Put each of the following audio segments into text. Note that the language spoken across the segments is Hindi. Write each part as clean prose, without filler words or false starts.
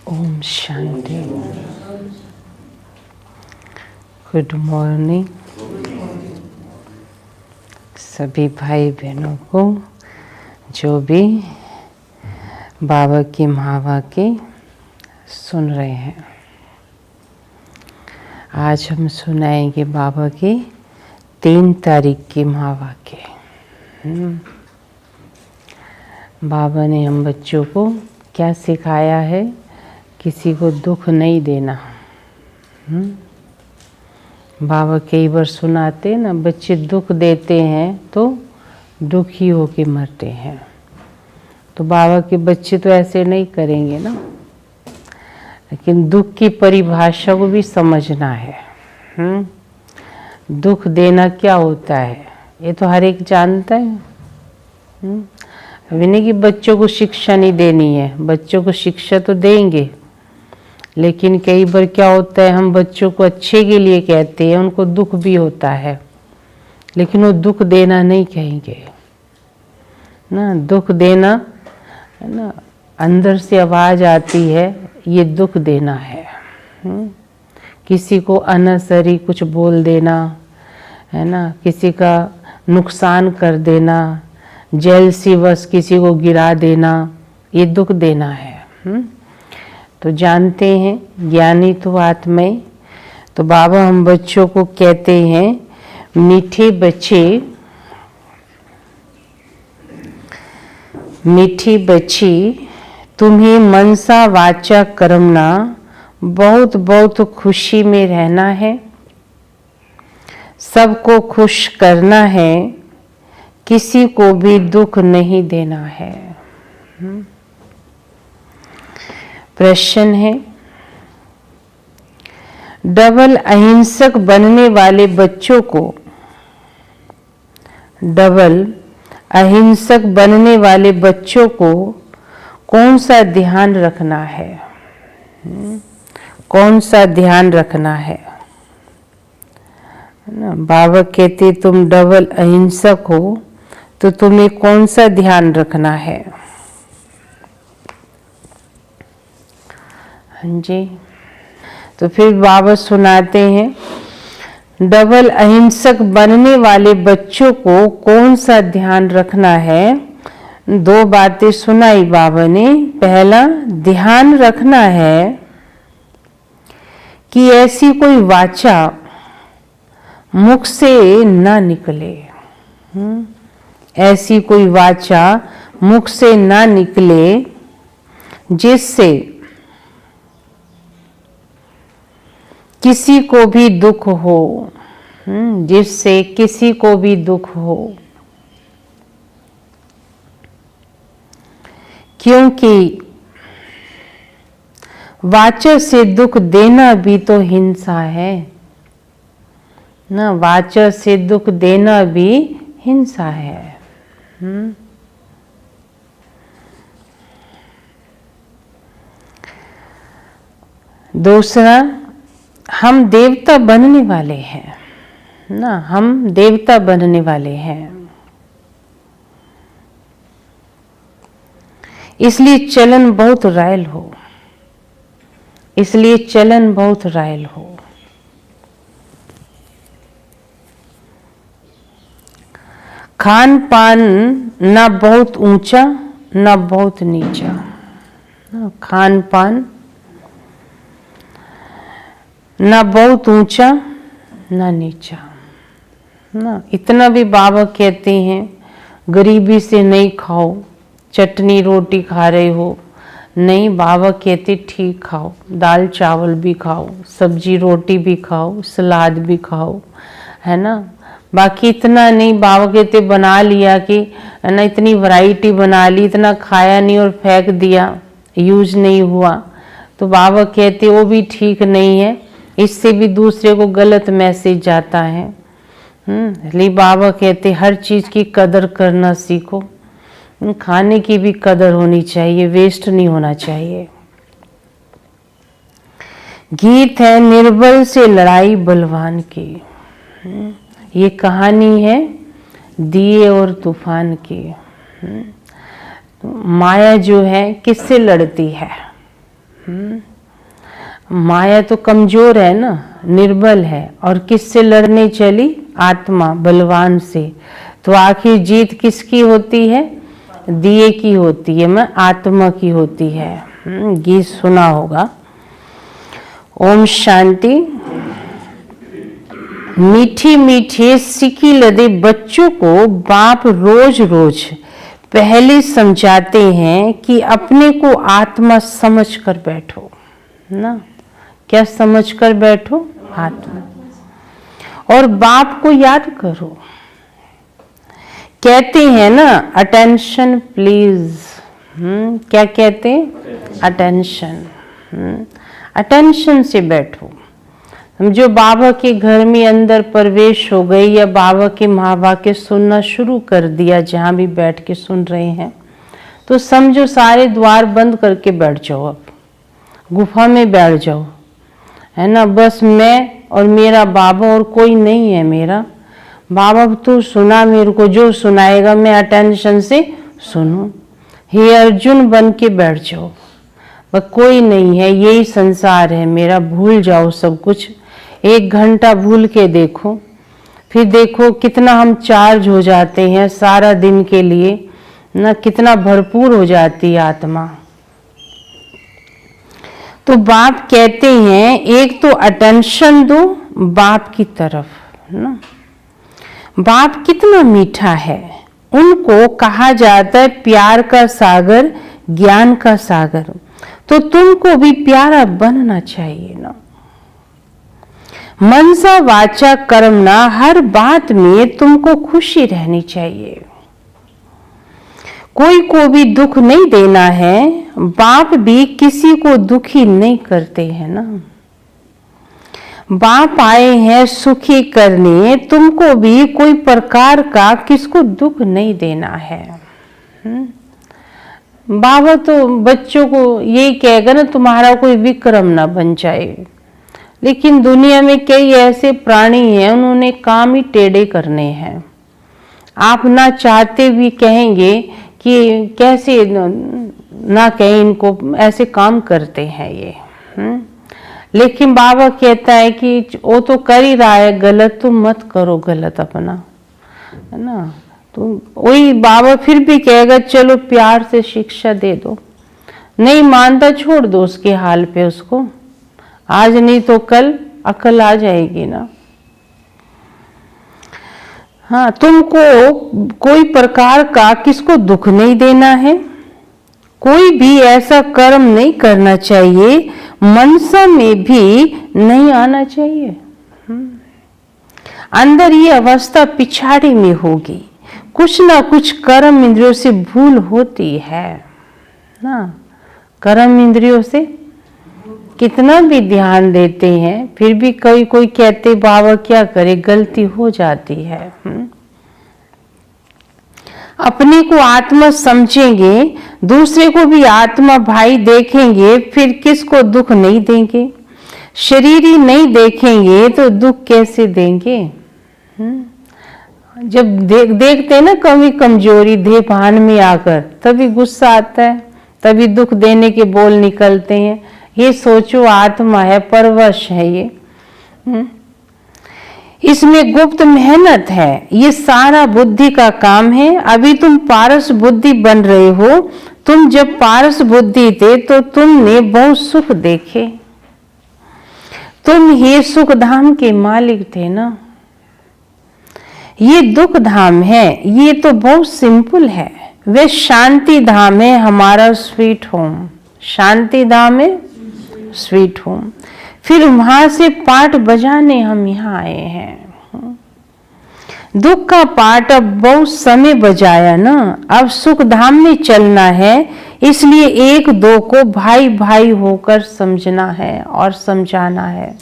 ओम शांति। गुड मॉर्निंग सभी भाई बहनों को जो भी बाबा की महावाक्य सुन रहे हैं। आज हम सुनाएंगे बाबा की 3 तारीख की महावाक्य। बाबा ने हम बच्चों को क्या सिखाया है? किसी को दुख नहीं देना। बाबा कई बार सुनाते ना, बच्चे दुख देते हैं तो दुखी होके मरते हैं। तो बाबा के बच्चे तो ऐसे नहीं करेंगे ना, लेकिन दुख की परिभाषा को भी समझना है। दुख देना क्या होता है ये तो हर एक जानता है। अभी नहीं कि बच्चों को शिक्षा नहीं देनी है, बच्चों को शिक्षा तो देंगे, लेकिन कई बार क्या होता है, हम बच्चों को अच्छे के लिए कहते हैं, उनको दुख भी होता है, लेकिन वो दुख देना नहीं कहेंगे ना। दुख देना है ना, अंदर से आवाज आती है, ये दुख देना है। किसी को अनसरी कुछ बोल देना है ना, किसी का नुकसान कर देना, जेलसी बस किसी को गिरा देना, ये दुख देना है। तो जानते हैं ज्ञानी तो आत्माएं। तो बाबा हम बच्चों को कहते हैं, मीठे बच्चे, मीठी बच्ची, तुम्हें मनसा वाचा कर्मना बहुत बहुत खुशी में रहना है, सबको खुश करना है, किसी को भी दुख नहीं देना है। प्रश्न है, डबल अहिंसक बनने वाले बच्चों को, डबल अहिंसक बनने वाले बच्चों को कौन सा ध्यान रखना है? कौन सा ध्यान रखना है? बाबा कहते तुम डबल अहिंसक हो तो तुम्हें कौन सा ध्यान रखना है? हाँ जी। तो फिर बाबा सुनाते हैं, डबल अहिंसक बनने वाले बच्चों को कौन सा ध्यान रखना है? 2 बातें सुनाई बाबा ने। पहला ध्यान रखना है कि ऐसी कोई वाचा मुख से ना निकले। ऐसी कोई वाचा मुख से ना निकले जिससे किसी को भी दुख हो, जिससे किसी को भी दुख हो। क्योंकि वाचा से दुख देना भी तो हिंसा है ना, वाचा से दुख देना भी हिंसा है। दूसरा, हम देवता बनने वाले हैं ना, हम देवता बनने वाले हैं, इसलिए चलन बहुत रायल हो, इसलिए चलन बहुत रायल हो। खान पान ना बहुत ऊंचा ना बहुत नीचा, खान पान ना बहुत ऊंचा ना नीचा ना। इतना भी बाबा कहते हैं गरीबी से नहीं खाओ, चटनी रोटी खा रहे हो, नहीं, बाबा कहते ठीक खाओ, दाल चावल भी खाओ, सब्जी रोटी भी खाओ, सलाद भी खाओ, है ना। बाकी इतना नहीं, बाबा कहते बना लिया कि है ना, इतनी वैरायटी बना ली, इतना खाया नहीं और फेंक दिया, यूज नहीं हुआ, तो बाबा कहते वो भी ठीक नहीं है, इससे भी दूसरे को गलत मैसेज जाता है। इसलिए बाबा कहते हर चीज की कदर करना सीखो, खाने की भी कदर होनी चाहिए, वेस्ट नहीं होना चाहिए। गीत है निर्बल से लड़ाई बलवान की, ये कहानी है दिए और तूफान की। माया जो है किससे लड़ती है? माया तो कमजोर है ना, निर्बल है, और किससे लड़ने चली? आत्मा बलवान से। तो आखिर जीत किसकी होती है? दिए की होती है, मैं आत्मा की होती है। गीत सुना होगा। ओम शांति। मीठी मीठी सिकी लदे बच्चों को बाप रोज रोज पहले समझाते हैं कि अपने को आत्मा समझ कर बैठो ना। क्या समझ कर बैठो? आत्मा। और बाप को याद करो। कहते हैं ना, अटेंशन प्लीज। क्या कहते हैं? अटेंशन। अटेंशन से बैठो। हम जो बाबा के घर में अंदर प्रवेश हो गए या बाबा के महावाक्य सुनना शुरू कर दिया, जहाँ भी बैठ के सुन रहे हैं, तो समझो सारे द्वार बंद करके बैठ जाओ। अब गुफा में बैठ जाओ, है ना। बस मैं और मेरा बाबा, और कोई नहीं है मेरा। बाबा तू सुना मेरे को, जो सुनाएगा मैं अटेंशन से सुनूं। हे अर्जुन बन के बैठ जाओ। बस कोई नहीं है, यही संसार है मेरा, भूल जाओ सब कुछ। 1 घंटा भूल के देखो, फिर देखो कितना हम चार्ज हो जाते हैं सारा दिन के लिए ना, कितना भरपूर हो जाती है आत्मा। तो बाप कहते हैं एक तो अटेंशन दो बाप की तरफ ना। बाप कितना मीठा है। उनको कहा जाता है प्यार का सागर, ज्ञान का सागर। तो तुमको भी प्यारा बनना चाहिए ना। मनसा वाचा कर्मना, हर बात में तुमको खुशी रहनी चाहिए। कोई को भी दुख नहीं देना है। बाप भी किसी को दुखी नहीं करते हैं ना। बाप आए हैं सुखी करने, तुमको भी कोई प्रकार का किसको दुख नहीं देना है। बाबा तो बच्चों को यही कहेगा ना, तुम्हारा कोई विक्रम ना बन जाए। लेकिन दुनिया में कई ऐसे प्राणी हैं, उन्होंने काम ही टेढ़े करने हैं। आप ना चाहते भी कहेंगे कि कैसे ना कहें, इनको ऐसे काम करते हैं ये। लेकिन बाबा कहता है कि वो तो कर ही रहा है गलत, तो मत करो गलत अपना, है ना। तो वही बाबा फिर भी कहेगा चलो प्यार से शिक्षा दे दो। नहीं मानता छोड़ दो उसके हाल पे उसको। आज नहीं तो कल अकल आ जाएगी ना। हाँ, तुमको कोई प्रकार का किसको दुख नहीं देना है। कोई भी ऐसा कर्म नहीं करना चाहिए, मनसा में भी नहीं आना चाहिए। अंदर ये अवस्था पिछाड़ी में होगी। कुछ ना कुछ कर्म इंद्रियों से भूल होती है ना। कर्म इंद्रियों से कितना भी ध्यान देते हैं, फिर भी कोई कहते बाबा क्या करे, गलती हो जाती है। अपने को आत्मा समझेंगे, दूसरे को भी आत्मा भाई देखेंगे, फिर किसको दुख नहीं देंगे। शरीर ही नहीं देखेंगे तो दुख कैसे देंगे। जब देखते हैं ना कभी कमजोरी देह भान में आकर, तभी गुस्सा आता है, तभी दुख देने के बोल निकलते हैं। ये सोचो आत्मा है, परवश है ये। इसमें गुप्त मेहनत है, ये सारा बुद्धि का काम है। अभी तुम पारस बुद्धि बन रहे हो। तुम जब पारस बुद्धि थे तो तुमने बहुत सुख देखे, तुम ही सुख धाम के मालिक थे ना। ये दुख धाम है, ये तो बहुत सिंपल है। वे शांति धाम है, हमारा स्वीट होम। शांति धाम है, स्वीट होम। फिर वहां से पाठ बजाने हम यहाँ आए हैं। दुख का पाठ अब बहुत समय बजाया ना, अब सुख धाम में चलना है। इसलिए एक दो को भाई भाई होकर समझना है और समझाना है।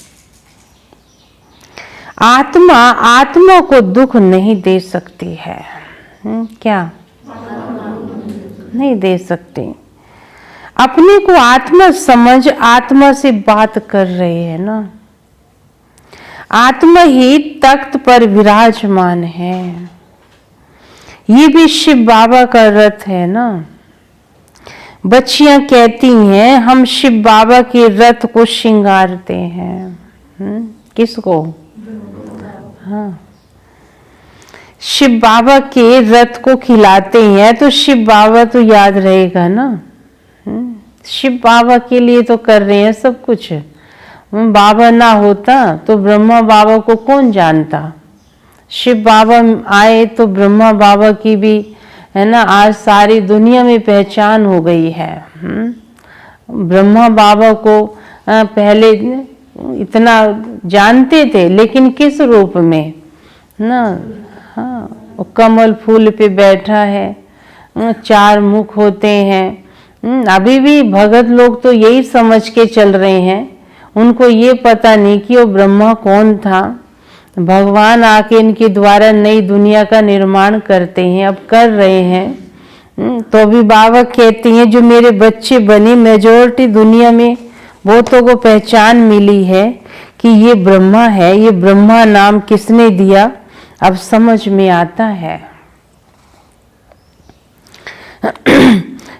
आत्मा को दुख नहीं दे सकती है। क्या नहीं दे सकती। अपने को आत्मा समझ, आत्मा से बात कर रहे हैं ना। आत्मा ही तख्त पर विराजमान है। ये भी शिव बाबा का रथ है ना। बच्चियां कहती हैं हम शिव बाबा के रथ को श्रृंगारते हैं। किसको? हाँ, शिव बाबा के रथ को खिलाते हैं तो शिव बाबा तो याद रहेगा ना। शिव बाबा के लिए तो कर रहे हैं सब कुछ। बाबा ना होता तो ब्रह्मा बाबा को कौन जानता। शिव बाबा आए तो ब्रह्मा बाबा की भी, है ना, आज सारी दुनिया में पहचान हो गई है। ब्रह्मा बाबा को पहले इतना जानते थे, लेकिन किस रूप में ना। हाँ, वो कमल फूल पे बैठा है, 4 मुख होते हैं। अभी भी भगत लोग तो यही समझ के चल रहे हैं, उनको ये पता नहीं कि वो ब्रह्मा कौन था। भगवान आके इनके द्वारा नई दुनिया का निर्माण करते हैं, अब कर रहे हैं। तो अभी बाबा कहते हैं जो मेरे बच्चे बने, मेजॉरिटी दुनिया में बहुतों को पहचान मिली है कि ये ब्रह्मा है। ये ब्रह्मा नाम किसने दिया, अब समझ में आता है।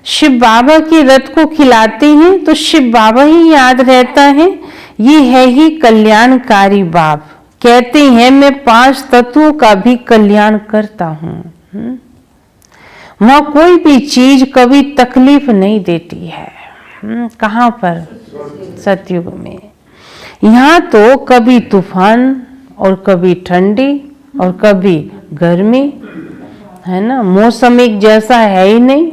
शिव बाबा के रथ को खिलाते हैं तो शिव बाबा ही याद रहता है। ये है ही कल्याणकारी बाप। कहते हैं मैं 5 तत्वों का भी कल्याण करता हूं। वहां कोई भी चीज कभी तकलीफ नहीं देती है। कहां पर? सतयुग में। यहाँ तो कभी तूफान और कभी ठंडी और कभी गर्मी, है ना। मौसम एक जैसा है ही नहीं।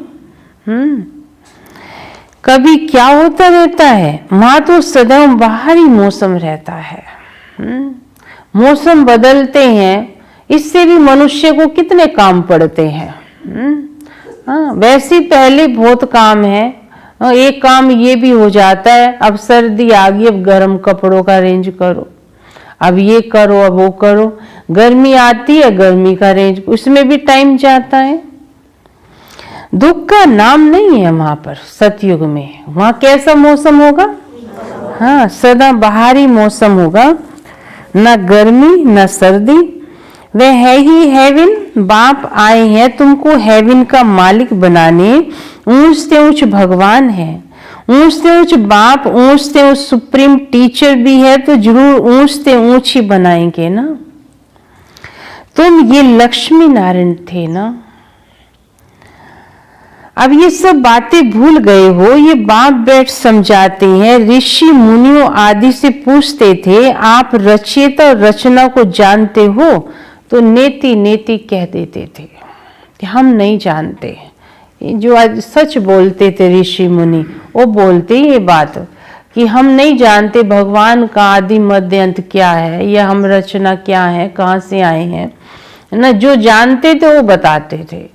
कभी क्या होता रहता है, वहां तो सदैव बाहरी मौसम रहता है। मौसम बदलते हैं, इससे भी मनुष्य को कितने काम पड़ते हैं। हाँ, वैसे पहले बहुत काम है। एक काम ये भी हो जाता है, अब सर्दी आ गई, अब गर्म कपड़ों का अरेंज करो, अब ये करो, अब वो करो। गर्मी आती है, गर्मी का अरेंज, उसमें भी टाइम जाता है। दुख का नाम नहीं है वहां पर सतयुग में। वहां कैसा मौसम होगा? हाँ, सदा बाहरी मौसम होगा, न गर्मी न सर्दी। वह है ही हेवन। बाप आए हैं तुमको हेवन का मालिक बनाने। ऊंच से ऊंच भगवान है, ऊंच से ऊंच बाप, ऊंच से ऊंच सुप्रीम टीचर भी है, तो जरूर ऊंच से ऊंच ही बनाएंगे ना। तुम ये लक्ष्मी नारायण थे ना। अब ये सब बातें भूल गए हो। ये बाप बैठ समझाते हैं। ऋषि मुनियों आदि से पूछते थे आप रचयिता और रचना को जानते हो? तो नेति नेति कह देते थे कि हम नहीं जानते। जो आज सच बोलते थे ऋषि मुनि, वो बोलते ये बात कि हम नहीं जानते भगवान का आदि मध्य अंत क्या है, या हम रचना क्या है, कहाँ से आए हैं ना। जो जानते थे वो बताते थे,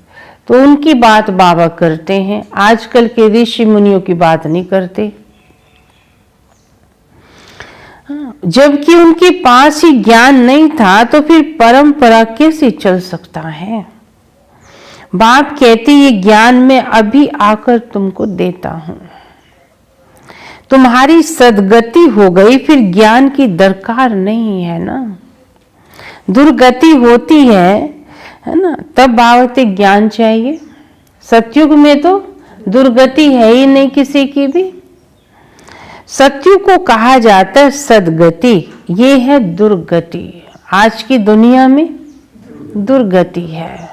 तो उनकी बात बाबा करते हैं। आजकल के ऋषि मुनियों की बात नहीं करते, जबकि उनके पास ही ज्ञान नहीं था, तो फिर परंपरा कैसे चल सकता है। बाप कहते ये ज्ञान मैं अभी आकर तुमको देता हूं। तुम्हारी सदगति हो गई, फिर ज्ञान की दरकार नहीं है ना। दुर्गति होती है ना, तब बाबा ज्ञान चाहिए। सतयुग में तो दुर्गति है ही नहीं किसी की भी। सतयुग को कहा जाता है सदगति, ये है दुर्गति। आज की दुनिया में दुर्गति है,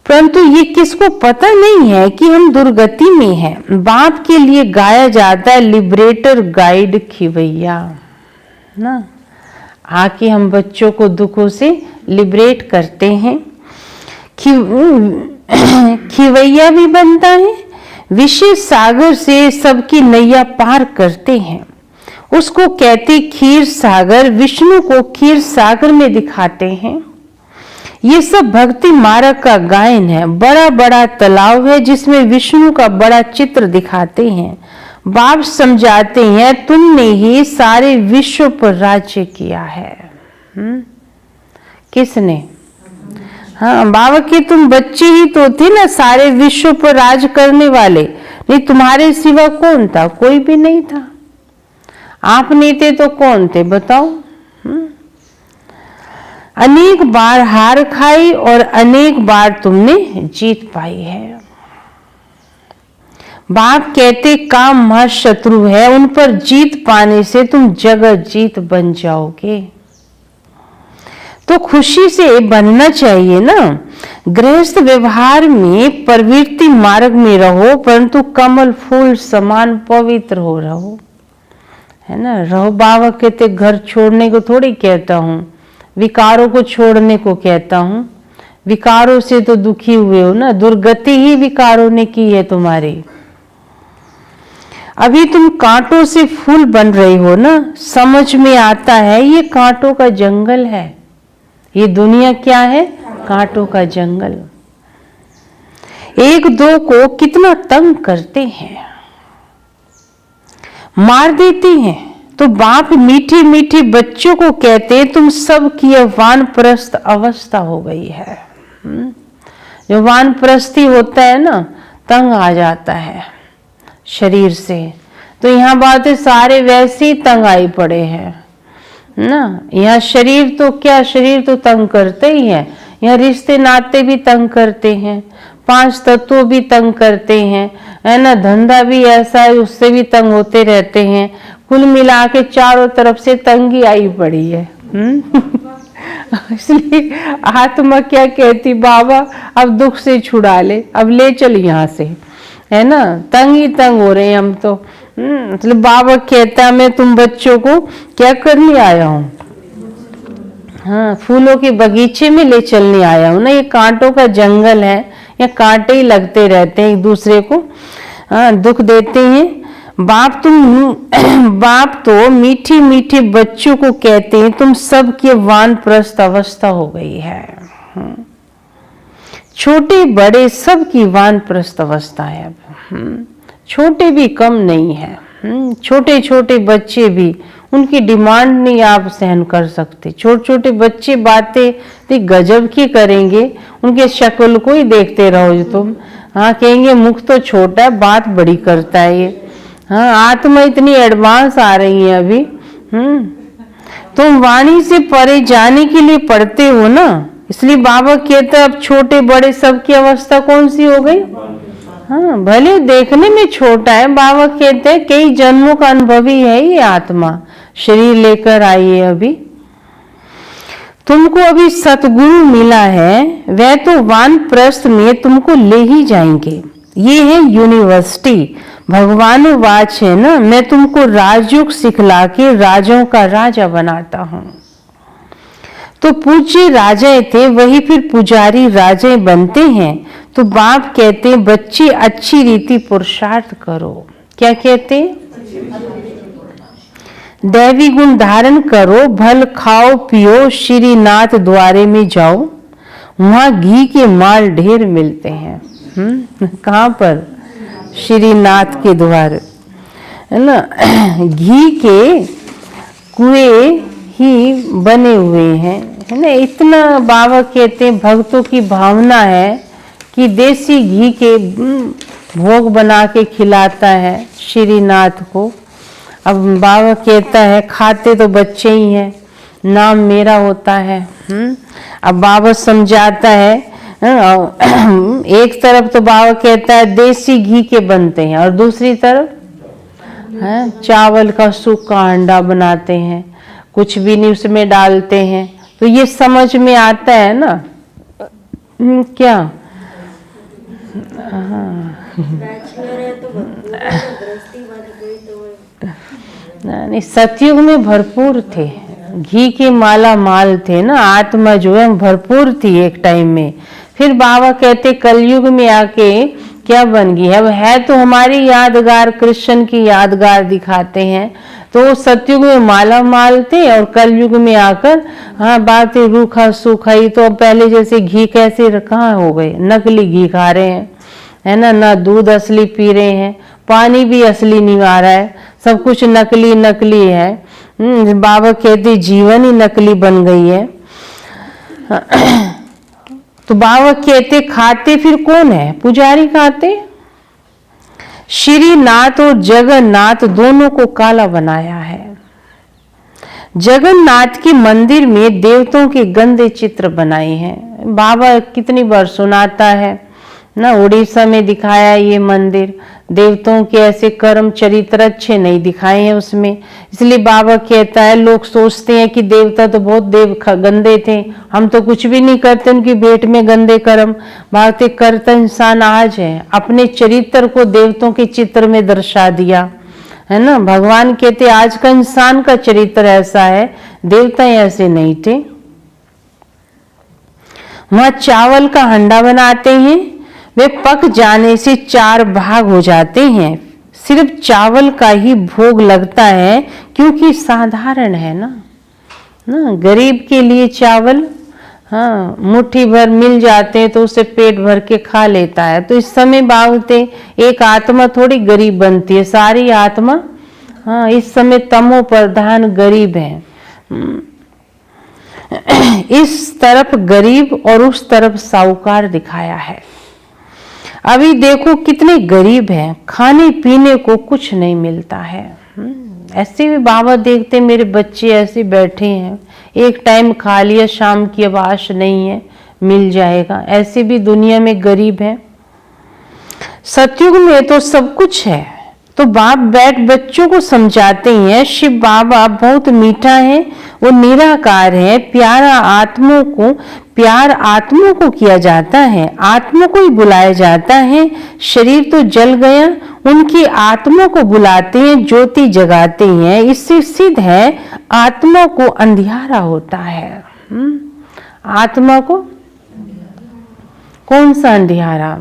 परंतु ये किसको पता नहीं है कि हम दुर्गति में हैं। बाप के लिए गाया जाता है लिबरेटर गाइड खिवैया ना। आके हम बच्चों को दुखों से लिबरेट करते हैं। खिवैया भी बनता है, विशेष सागर से सबकी नैया पार करते हैं। उसको कहते क्षीर सागर। विष्णु को क्षीर सागर में दिखाते हैं। ये सब भक्ति मार्ग का गायन है। बड़ा बड़ा तालाब है जिसमें विष्णु का बड़ा चित्र दिखाते हैं। बाप समझाते हैं तुमने ही सारे विश्व पर राज्य किया है। किसने? हाँ, बाबा के तुम बच्चे ही तो थे ना, सारे विश्व पर राज करने वाले। नहीं, तुम्हारे सिवा कौन था? कोई भी नहीं था। आप नहीं थे तो कौन थे बताओ? अनेक बार हार खाई और अनेक बार तुमने जीत पाई है। बाप कहते काम महाशत्रु है, उन पर जीत पाने से तुम जगत जीत बन जाओगे। तो खुशी से बनना चाहिए ना। गृहस्थ व्यवहार में प्रवृत्ति मार्ग में रहो, परंतु कमल फूल समान पवित्र हो रहो, है ना। रहो, बाबा कहते घर छोड़ने को थोड़ी कहता हूँ, विकारों को छोड़ने को कहता हूँ। विकारों से तो दुखी हुए हो ना, दुर्गति ही विकारों ने की है तुम्हारी। अभी तुम कांटों से फूल बन रही हो ना, समझ में आता है ये कांटों का जंगल है। ये दुनिया क्या है? कांटों का जंगल। एक दो को कितना तंग करते हैं, मार देते हैं। तो बाप मीठे मीठे बच्चों को कहते तुम सब की वानप्रस्थ अवस्था हो गई है। जो वानप्रस्थी होता है ना, तंग आ जाता है शरीर से। तो यहाँ बात है सारे वैसे ही तंग आई पड़े हैं ना। यहाँ शरीर तो क्या, शरीर तो तंग करते ही है। यहाँ रिश्ते नाते भी तंग करते हैं, 5 तत्व भी तंग करते हैं, है ना। धंधा भी ऐसा है, उससे भी तंग होते रहते हैं। कुल मिला के चारों तरफ से तंगी आई पड़ी है। इसलिए आत्मा क्या कहती, बाबा अब दुख से छुड़ा ले, अब ले चल यहाँ से, है ना। तंग ही तंग हो रहे हैं हम तो। मतलब बाबा कहता मैं तुम बच्चों को क्या करने आया हूँ, हाँ, फूलों के बगीचे में ले चलने आया हूँ ना। ये कांटों का जंगल है, या कांटे ही लगते रहते हैं एक दूसरे को, हाँ, दुख देते हैं। बाप तो मीठी मीठी बच्चों को कहते हैं तुम सब की वानप्रस्थ अवस्था हो गई है। छोटे बड़े सब की वानप्रस्थ अवस्था है अब। छोटे भी कम नहीं है, छोटे छोटे बच्चे भी, उनकी डिमांड नहीं आप सहन कर सकते। छोटे छोटे बच्चे बातें तो गजब की करेंगे, उनके शक्ल को ही देखते रहो जो तुम, हाँ, कहेंगे मुख तो छोटा है बात बड़ी करता है ये। हाँ, आत्मा इतनी एडवांस आ रही है अभी। तुम वाणी से परे जाने के लिए पढ़ते हो ना, इसलिए बाबा कहते हैं अब छोटे बड़े सबकी अवस्था कौन सी हो गई। हाँ, भले देखने में छोटा है, बाबा कहते हैं कई जन्मों का अनुभवी है ये आत्मा, शरीर लेकर आई है अभी। तुमको अभी सतगुरु मिला है, वह तो वानप्रस्थ में तुमको ले ही जाएंगे। ये है यूनिवर्सिटी, भगवान वाच है ना। मैं तुमको राजयोग सिखला के राजाओं का राजा बनाता हूँ। तो पूज्य राजाएं थे, वही फिर पुजारी राजे बनते हैं। तो बाप कहते हैं बच्चे अच्छी रीति पुरुषार्थ करो। क्या कहते? दैवी गुण धारण करो, भल खाओ पियो, श्रीनाथ द्वारे में जाओ, वहां घी के माल ढेर मिलते हैं। कहाँ पर? श्रीनाथ के द्वार, है ना। घी के कुएं ही बने हुए हैं, है ना। इतना बाबा कहते हैं भक्तों की भावना है कि देसी घी के भोग बना के खिलाता है श्रीनाथ को। अब बाबा कहता है खाते तो बच्चे ही हैं, नाम मेरा होता है। अब बाबा समझाता है, एक तरफ तो बाबा कहता है देसी घी के बनते हैं, और दूसरी तरफ है चावल का सूखा अंडा बनाते हैं, कुछ भी नहीं उसमें डालते हैं। तो ये समझ में आता है ना। क्या नहीं, सतयुग में भरपूर थे, घी के माला माल थे ना। आत्मा जो है भरपूर थी एक टाइम में। फिर बाबा कहते कलयुग में आके क्या बन गई है। अब है तो हमारी यादगार, कृष्ण की यादगार दिखाते हैं। तो सतयुग में माला माल थे, और कलयुग में आकर हाँ बातें रूखा सूखा ही। तो पहले जैसे घी कैसे कहाँ हो गए, नकली घी खा रहे हैं, है ना। ना दूध असली पी रहे हैं, पानी भी असली नहीं आ रहा है, सब कुछ नकली नकली है। बाबा कहते जीवन ही नकली बन गई है। तो बाबा कहते खाते फिर कौन है? पुजारी खाते। श्रीनाथ और जगन्नाथ दोनों को काला बनाया है। जगन्नाथ के मंदिर में देवताओं के गंदे चित्र बनाए हैं। बाबा कितनी बार सुनाता है ना। उड़ीसा में दिखाया ये मंदिर, देवताओं के ऐसे कर्म चरित्र अच्छे नहीं दिखाए हैं उसमें, इसलिए बाबा कहता है लोग सोचते हैं कि देवता तो बहुत गंदे थे, हम तो कुछ भी नहीं करते, उनकी भेंट में गंदे कर्म। भारतीय करता इंसान आज है, अपने चरित्र को देवताओं के चित्र में दर्शा दिया है ना। भगवान कहते आज का इंसान का चरित्र ऐसा है, देवता ऐसे नहीं थे। वहां चावल का हंडा बनाते हैं, वे पक जाने से 4 भाग हो जाते हैं। सिर्फ चावल का ही भोग लगता है क्योंकि साधारण है ना। गरीब के लिए चावल हाँ मुट्ठी भर मिल जाते हैं तो उसे पेट भर के खा लेता है। तो इस समय बावते एक आत्मा थोड़ी गरीब बनती है, सारी आत्मा हाँ इस समय तमो प्रधान गरीब है। इस तरफ गरीब और उस तरफ साहूकार दिखाया है। अभी देखो कितने गरीब हैं, खाने पीने को कुछ नहीं मिलता है। ऐसे भी बाबा देखते मेरे बच्चे ऐसे बैठे हैं, एक टाइम खा लिया, शाम की अब आश नहीं है मिल जाएगा, ऐसे भी दुनिया में गरीब है। सतयुग में तो सब कुछ है। तो बाप बैठ बच्चों को समझाते हैं शिव बाबा बहुत मीठा है, वो निराकार है, प्यार आत्मा को किया जाता है, आत्मा को ही बुलाया जाता है। शरीर तो जल गया, उनकी आत्मा को बुलाते हैं, ज्योति जगाते हैं। इससे सिद्ध है आत्मा को अंधियारा होता है। आत्मा को कौन सा अंधियारा?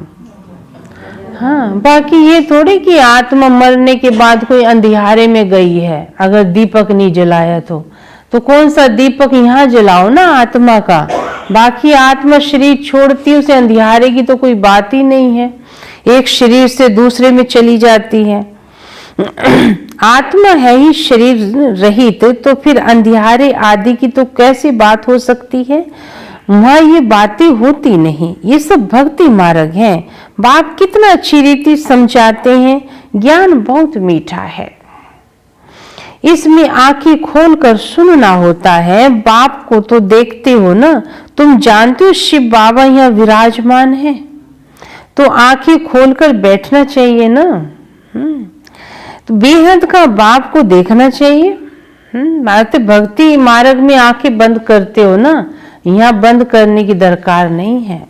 हाँ, बाकी ये थोड़ी कि आत्मा मरने के बाद कोई अंधियारे में गई है, अगर दीपक नहीं जलाया तो कौन सा दीपक यहाँ जलाओ ना आत्मा का। बाकी आत्मा शरीर छोड़ती है, उसे अंधियारे की तो कोई बात ही नहीं है, एक शरीर से दूसरे में चली जाती है। आत्मा है ही शरीर रहित, तो फिर अंधियारे आदि की तो कैसी बात हो सकती है। वहां ये बातें होती नहीं, ये सब भक्ति मार्ग है। बाप कितना अच्छी रीति समझाते हैं, ज्ञान बहुत मीठा है, इसमें आंखें खोलकर सुनना होता है। बाप को तो देखते हो ना, तुम जानते हो शिव बाबा यहाँ विराजमान है, तो आंखें खोलकर बैठना चाहिए ना। तो बेहद का बाप को देखना चाहिए। भक्ति मार्ग में आंखें बंद करते हो ना, यहाँ बंद करने की दरकार नहीं है।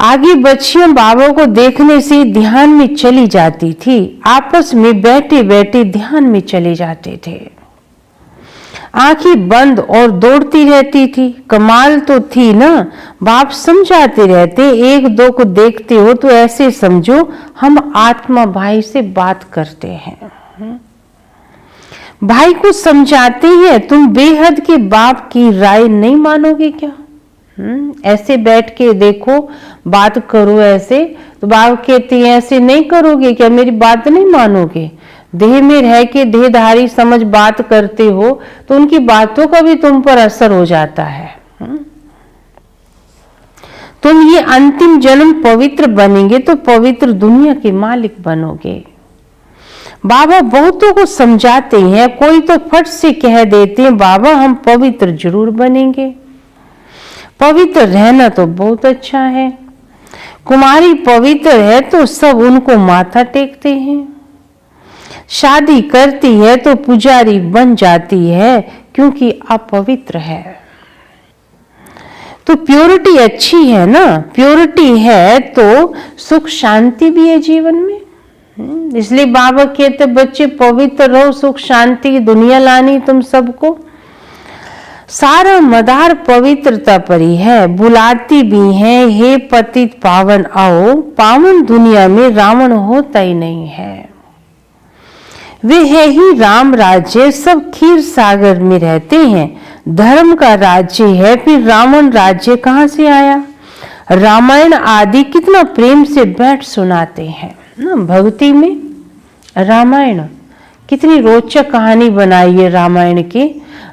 आगे बच्चियों बाबा को देखने से ध्यान में चली जाती थी, आपस में बैठे बैठे ध्यान में चले जाते थे। आंखें बंद और दौड़ती रहती थी। कमाल तो थी ना, बाप समझाते रहते, एक दो को देखते हो तो ऐसे समझो हम आत्मा भाई से बात करते हैं। भाई को समझाते हैं, तुम बेहद के बाप की राय नहीं मानोगे क्या? ऐसे बैठ के देखो, बात करो ऐसे, तो बाप कहते हैं ऐसे नहीं करोगे क्या, मेरी बात नहीं मानोगे? देह में रह के देहधारी समझ बात करते हो तो उनकी बातों का भी तुम पर असर हो जाता है। तुम ये अंतिम जन्म पवित्र बनेंगे तो पवित्र दुनिया के मालिक बनोगे। बाबा बहुतों को समझाते हैं, कोई तो फट से कह देते हैं बाबा हम पवित्र जरूर बनेंगे। पवित्र रहना तो बहुत अच्छा है, कुमारी पवित्र है तो सब उनको माथा टेकते हैं। शादी करती है तो पुजारी बन जाती है क्योंकि अपवित्र है। तो प्योरिटी अच्छी है ना, प्योरिटी है तो सुख शांति भी है जीवन में। इसलिए बाबा कहते बच्चे पवित्र रहो, सुख शांति की दुनिया लानी तुम सबको। सारा मदार पवित्रता परी है, बुलाती भी है हे पतित पावन आओ। पावन दुनिया में रावण होता ही नहीं है, वे है ही राम राज्य, सब खीर सागर में रहते हैं। धर्म का राज्य है, फिर रावण राज्य कहाँ से आया? रामायण आदि कितना प्रेम से बैठ सुनाते हैं ना, भक्ति में रामायण कितनी रोचक कहानी बनाई है रामायण की।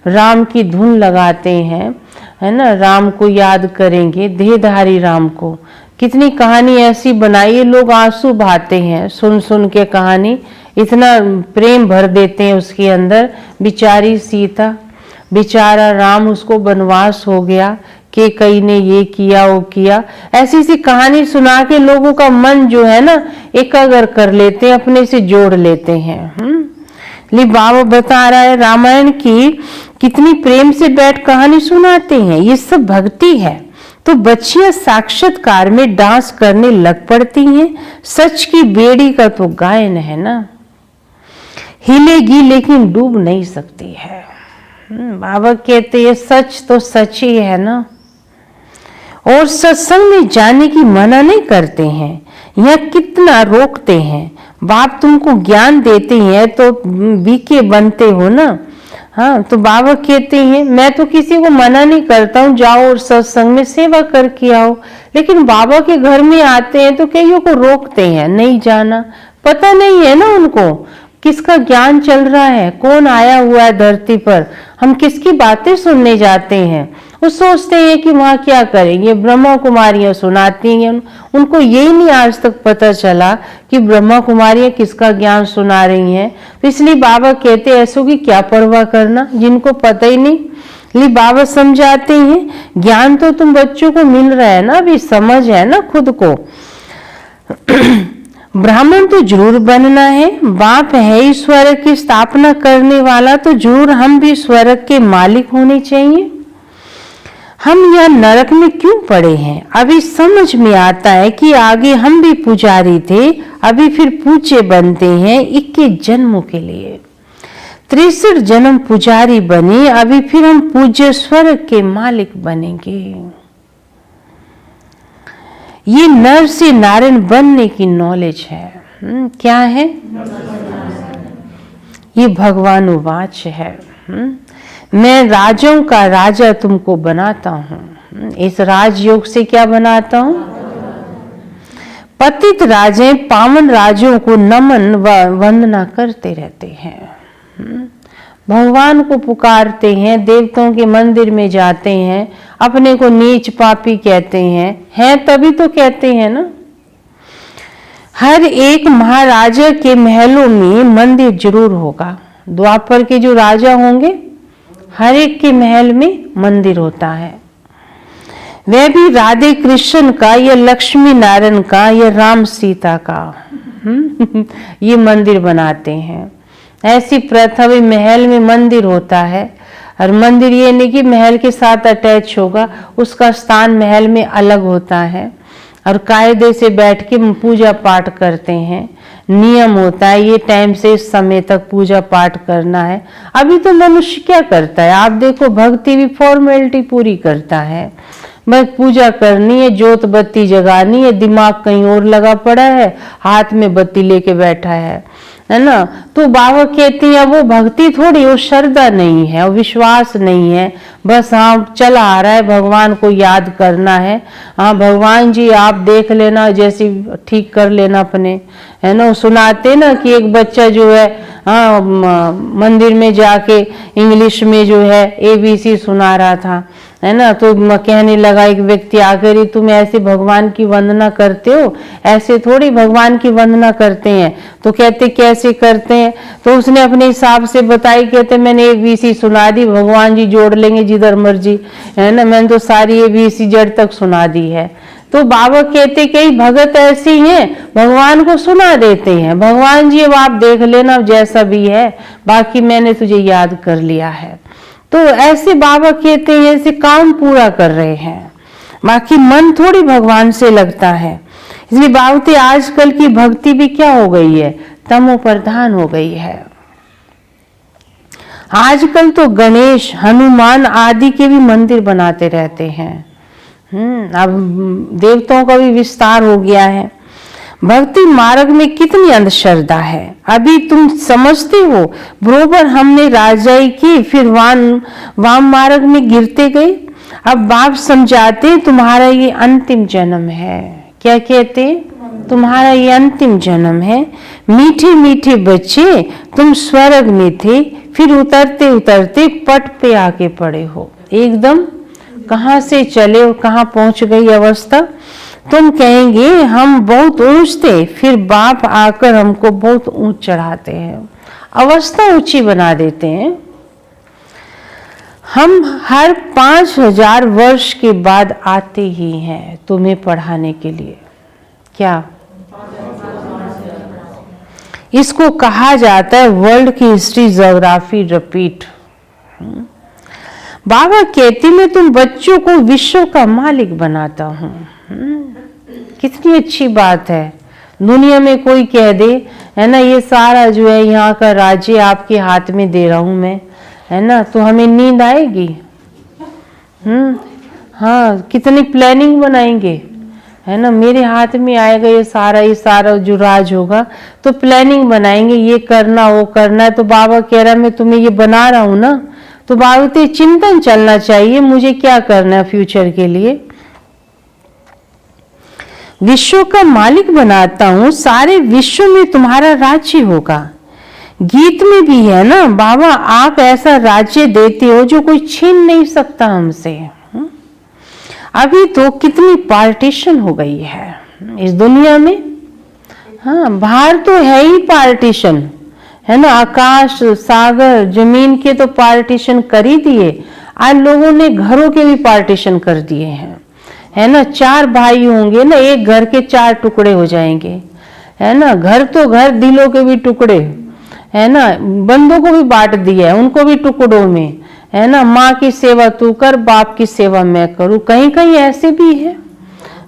राम की धुन लगाते हैं है ना, राम को याद करेंगे, देहधारी राम को। कितनी कहानी ऐसी बनाई है, लोग आंसू बहाते हैं सुन सुन के कहानी, इतना प्रेम भर देते हैं उसके अंदर। बेचारी सीता, बेचारा राम, उसको वनवास हो गया, कि कई ने ये किया वो किया, ऐसी सी कहानी सुना के लोगों का मन जो है ना एकाग्र कर लेते हैं, अपने से जोड़ लेते हैं। बाबा बता रहा है रामायण की कितनी प्रेम से बैठ कहानी सुनाते हैं, ये सब भक्ति है। तो बच्चियां साक्षात्कार में डांस करने लग पड़ती हैं। सच की बेड़ी का तो गायन है ना, हिलेगी लेकिन डूब नहीं सकती है। बाबा कहते हैं सच तो सच ही है ना, और सत्संग में जाने की मना नहीं करते हैं, यह कितना रोकते हैं। बाप तुमको ज्ञान देते हैं तो बीके बनते हो ना। हाँ, तो बाबा कहते हैं मैं तो किसी को मना नहीं करता हूँ, जाओ और सत्संग में सेवा करके आओ, लेकिन बाबा के घर में आते हैं तो कईयों को रोकते हैं, नहीं जाना। पता नहीं है ना उनको किसका ज्ञान चल रहा है, कौन आया हुआ है धरती पर, हम किसकी बातें सुनने जाते हैं। वो सोचते हैं कि वहां क्या करेंगे, ब्रह्मा कुमारियां सुनाती हैं, उनको यही नहीं आज तक पता चला कि ब्रह्मा कुमारियां किसका ज्ञान सुना रही हैं। तो इसलिए बाबा कहते ऐसों की क्या परवाह करना जिनको पता ही नहीं। इसलिए बाबा समझाते हैं ज्ञान तो तुम बच्चों को मिल रहा है ना, अभी समझ है ना खुद को। ब्राह्मण तो जरूर बनना है, बाप है ही स्वर्ग की स्थापना करने वाला, तो जरूर हम भी स्वर्ग के मालिक होने चाहिए। हम यह नरक में क्यों पड़े हैं, अभी समझ में आता है कि आगे हम भी पुजारी थे, अभी फिर पूज्य बनते हैं 21 जन्मों के लिए। 63 जन्म पुजारी बने, अभी फिर हम पूज्य स्वर्ग के मालिक बनेंगे। ये नर से नारायण बनने की नॉलेज है। क्या है? ये भगवान उवाच है। मैं राजाओं का राजा तुमको बनाता हूँ। इस राजयोग से क्या बनाता हूँ? पतित राजे पावन राजों को नमन व वंदना करते रहते हैं, भगवान को पुकारते हैं, देवताओं के मंदिर में जाते हैं, अपने को नीच पापी कहते हैं तभी तो कहते हैं ना। हर एक महाराजा के महलों में मंदिर जरूर होगा। द्वापर के जो राजा होंगे हर एक के महल में मंदिर होता है। वह भी राधे कृष्ण का या लक्ष्मी नारायण का या राम सीता का ये मंदिर बनाते हैं। ऐसी प्रथा भी महल में मंदिर होता है। और मंदिर ये नहीं कि महल के साथ अटैच होगा, उसका स्थान महल में अलग होता है और कायदे से बैठ के पूजा पाठ करते हैं। नियम होता है ये टाइम से इस समय तक पूजा पाठ करना है। अभी तो मनुष्य क्या करता है, आप देखो भक्ति भी फॉर्मेलिटी पूरी करता है, बस पूजा करनी है, जोत बत्ती जगानी है, दिमाग कहीं और लगा पड़ा है, हाथ में बत्ती लेके बैठा है ना। तो बाबा कहती है वो भक्ति थोड़ी, वो श्रद्धा नहीं है, वो विश्वास नहीं है, बस हाँ चला आ रहा है, भगवान को याद करना है, हाँ भगवान जी आप देख लेना, जैसे ठीक कर लेना अपने, है ना। सुनाते ना कि एक बच्चा जो है हाँ मंदिर में जाके इंग्लिश में जो है ABC सुना रहा था, है ना। तो कहने लगा एक व्यक्ति आकर ही तुम ऐसे भगवान की वंदना करते हो, ऐसे थोड़ी भगवान की वंदना करते हैं। तो कहते कैसे करते हैं, तो उसने अपने हिसाब से बताई, कहते मैंने ABC सुना दी, भगवान जी जोड़ लेंगे जिधर मर्जी, है ना, मैंने तो सारी ABC जड़ तक सुना दी है। तो बाबा कहते कई भगत ऐसे हैं भगवान को सुना देते हैं, भगवान जी अब आप देख लेना जैसा भी है, बाकी मैंने तुझे याद कर लिया है। तो ऐसे बाबा कहते हैं ऐसे काम पूरा कर रहे हैं, बाकी मन थोड़ी भगवान से लगता है। इसलिए बाबते आजकल की भक्ति भी क्या हो गई है, तमो प्रधान हो गई है। आजकल तो गणेश हनुमान आदि के भी मंदिर बनाते रहते हैं। अब देवताओं का भी विस्तार हो गया है। भक्ति मार्ग में कितनी अंधश्रद्धा है, अभी तुम समझते हो। बरोबर हमने राजाई की, फिर वाम मार्ग में गिरते गए। अब बाप समझाते तुम्हारा ये अंतिम जन्म है। क्या कहते? तुम्हारा ये अंतिम जन्म है। मीठे मीठे बच्चे तुम स्वर्ग में थे, फिर उतरते उतरते पट पे आके पड़े हो। एकदम कहाँ से चले और कहाँ पहुंच गई अवस्था। तुम कहेंगे हम बहुत ऊंच थे, फिर बाप आकर हमको बहुत ऊंच चढ़ाते हैं, अवस्था ऊंची बना देते हैं। हम हर 5000 वर्ष के बाद आते ही हैं तुम्हें पढ़ाने के लिए। क्या इसको कहा जाता है वर्ल्ड की हिस्ट्री ज्योग्राफी रिपीट। बाबा कहती मैं तुम बच्चों को विश्व का मालिक बनाता हूं। कितनी अच्छी बात है। दुनिया में कोई कह दे है ना ये सारा जो है यहाँ का राज्य आपके हाथ में दे रहा हूं मैं, है ना, तो हमें नींद आएगी? हाँ, कितनी प्लानिंग बनाएंगे, है ना, मेरे हाथ में आएगा ये सारा जो राज होगा तो प्लानिंग बनाएंगे, ये करना वो करना है। तो बाबा कह रहा है मैं तुम्हें ये बना रहा हूं ना, तो बाबा तो चिंतन चलना चाहिए मुझे क्या करना है फ्यूचर के लिए। विश्व का मालिक बनाता हूं, सारे विश्व में तुम्हारा राज्य होगा। गीत में भी है ना बाबा आप ऐसा राज्य देते हो जो कोई छीन नहीं सकता हमसे। अभी तो कितनी पार्टीशन हो गई है इस दुनिया में। हाँ, बाहर तो है ही पार्टीशन, है ना, आकाश सागर जमीन के तो पार्टीशन कर ही दिए। आज लोगों ने घरों के भी पार्टीशन कर दिए हैं, है ना। 4 भाई होंगे ना, एक घर के 4 टुकड़े हो जाएंगे, है ना। घर तो घर, दिलों के भी टुकड़े, है ना। बंदों को भी बांट दिया है, उनको भी टुकड़ों में, है ना। माँ की सेवा तू कर, बाप की सेवा मैं करूं, कहीं कहीं ऐसे भी है।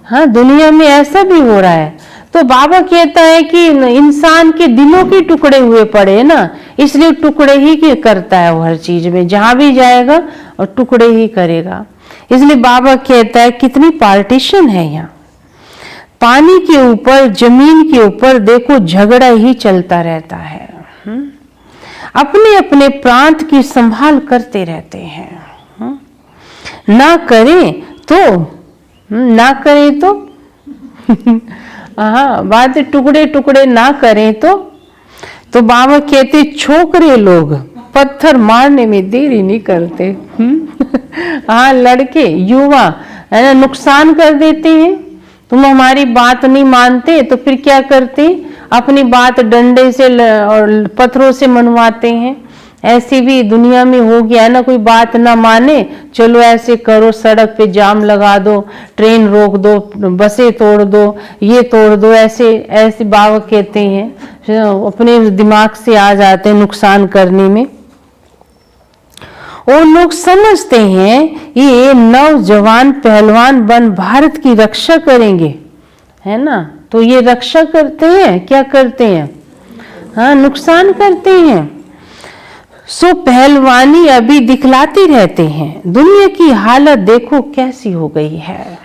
हाँ, दुनिया में ऐसा भी हो रहा है। तो बाबा कहता है कि इंसान के दिलों के टुकड़े हुए पड़े है ना, इसलिए टुकड़े ही करता है वो हर चीज में, जहां भी जाएगा और टुकड़े ही करेगा। इसलिए बाबा कहता है कितनी पार्टीशन है यहाँ। पानी के ऊपर जमीन के ऊपर देखो झगड़ा ही चलता रहता है। अपने अपने प्रांत की संभाल करते रहते हैं। ना करें तो हाँ, बात टुकड़े टुकड़े ना करें तो बाबा कहते छोकरे लोग पत्थर मारने में देरी नहीं करते। हाँ, लड़के युवा है ना नुकसान कर देते हैं। तुम हमारी बात नहीं मानते तो फिर क्या करते, अपनी बात डंडे से और पत्थरों से मनवाते हैं। ऐसी भी दुनिया में हो गया है ना, कोई बात ना माने चलो ऐसे करो, सड़क पे जाम लगा दो, ट्रेन रोक दो, बसें तोड़ दो, ये तोड़ दो, ऐसे बाबा कहते हैं अपने दिमाग से आ जाते हैं नुकसान करने में। और लोग समझते हैं ये नौजवान पहलवान बन भारत की रक्षा करेंगे, है ना। तो ये रक्षा करते हैं, क्या करते हैं, हाँ, नुकसान करते हैं। सो पहलवानी अभी दिखलाते रहते हैं। दुनिया की हालत देखो कैसी हो गई है।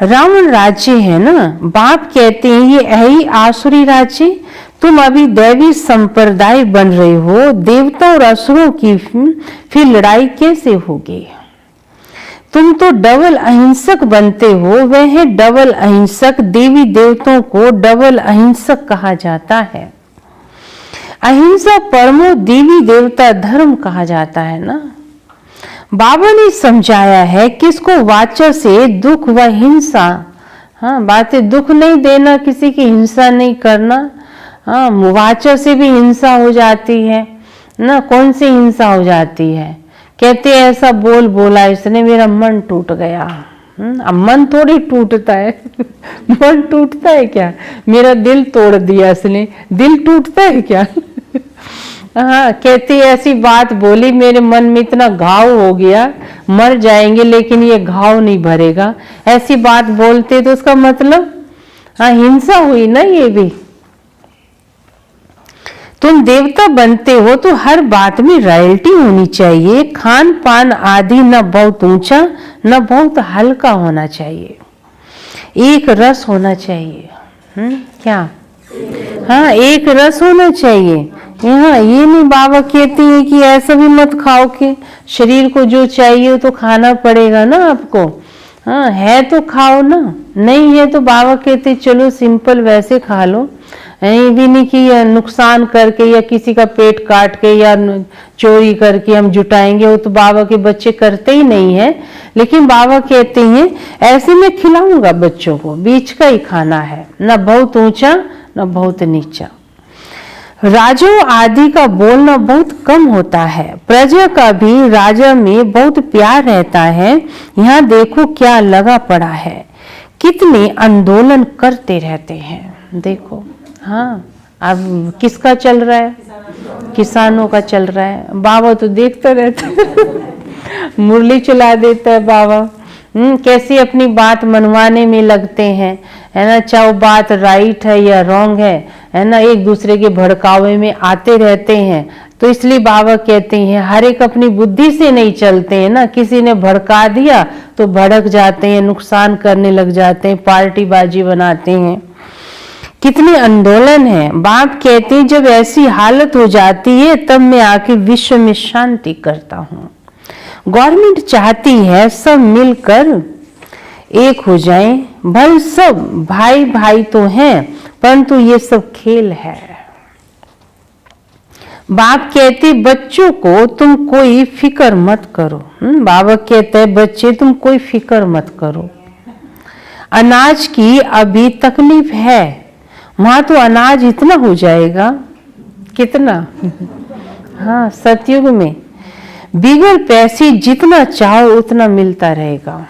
रावण राज्य है ना, बाप कहते हैं ये है ही आसुरी राज्य। तुम अभी दैवी संप्रदाय बन रहे हो, देवता और असुरों की फिर लड़ाई कैसे होगी। तुम तो डबल अहिंसक बनते हो। वह है डबल अहिंसक, देवी देवताओं को डबल अहिंसक कहा जाता है। अहिंसा परमो देवी देवता धर्म कहा जाता है ना। बाबा ने समझाया है किसको वाचा से दुख व हिंसा, हाँ, बातें दुख नहीं देना, किसी की हिंसा नहीं करना। हाँ, वाचा से भी हिंसा हो जाती है ना। कौन सी हिंसा हो जाती है, कहते ऐसा बोला इसने मेरा मन टूट गया। अब मन थोड़ी टूटता है मन टूटता है क्या, मेरा दिल तोड़ दिया इसने, दिल टूटता है क्या। हाँ, कहती ऐसी बात बोली, मेरे मन में इतना घाव हो गया, मर जाएंगे लेकिन ये घाव नहीं भरेगा। ऐसी बात बोलते तो उसका मतलब हाँ हिंसा हुई ना। ये भी तुम देवता बनते हो तो हर बात में रॉयल्टी होनी चाहिए। खान पान आदि न बहुत ऊंचा न बहुत हल्का होना चाहिए, एक रस होना चाहिए। क्या, हाँ, एक रस होना चाहिए। यहाँ ये नहीं बाबा कहते हैं कि ऐसा भी मत खाओ कि शरीर को जो चाहिए तो खाना पड़ेगा ना आपको। हाँ, है तो खाओ ना, नहीं है तो बाबा कहते चलो सिंपल वैसे खा लो। ये भी नहीं कि नुकसान करके या किसी का पेट काट के या चोरी करके हम जुटाएंगे, वो तो बाबा के बच्चे करते ही नहीं है। लेकिन बाबा कहते हैं ऐसे में खिलाऊंगा बच्चों को, बीच का ही खाना है, ना बहुत ऊंचा ना बहुत नीचा। राजाओं आदि का बोलना बहुत कम होता है, प्रजा का भी राजा में बहुत प्यार रहता है। यहाँ देखो क्या लगा पड़ा है, कितने आंदोलन करते रहते हैं। देखो, हाँ, अब किसका चल रहा है? किसानों का चल रहा है। बाबा तो देखते रहते मुरली चला देता है बाबा। कैसी अपनी बात मनवाने में लगते हैं, है ना। चाहे बात राइट है या रॉन्ग है ना, एक दूसरे के भड़कावे में आते रहते हैं। तो इसलिए बाबा कहते हैं हर एक अपनी बुद्धि से नहीं चलते हैं ना। किसी ने भड़का दिया तो भड़क जाते हैं, नुकसान करने लग जाते हैं, पार्टीबाजी बनाते हैं। कितने आंदोलन है। बाप कहते हैं जब ऐसी हालत हो जाती है तब मैं आके विश्व में शांति करता हूँ। गवर्नमेंट चाहती है सब मिलकर एक हो जाएं। भाई सब भाई भाई तो हैं, परंतु ये सब खेल है। बाप कहते बच्चों को तुम कोई फिक्र मत करो। बाबा कहते हैं बच्चे तुम कोई फिक्र मत करो। अनाज की अभी तकलीफ है, वहां तो अनाज इतना हो जाएगा। कितना? हाँ, सतयुग में बिगड़ पैसे जितना चाहो उतना मिलता रहेगा।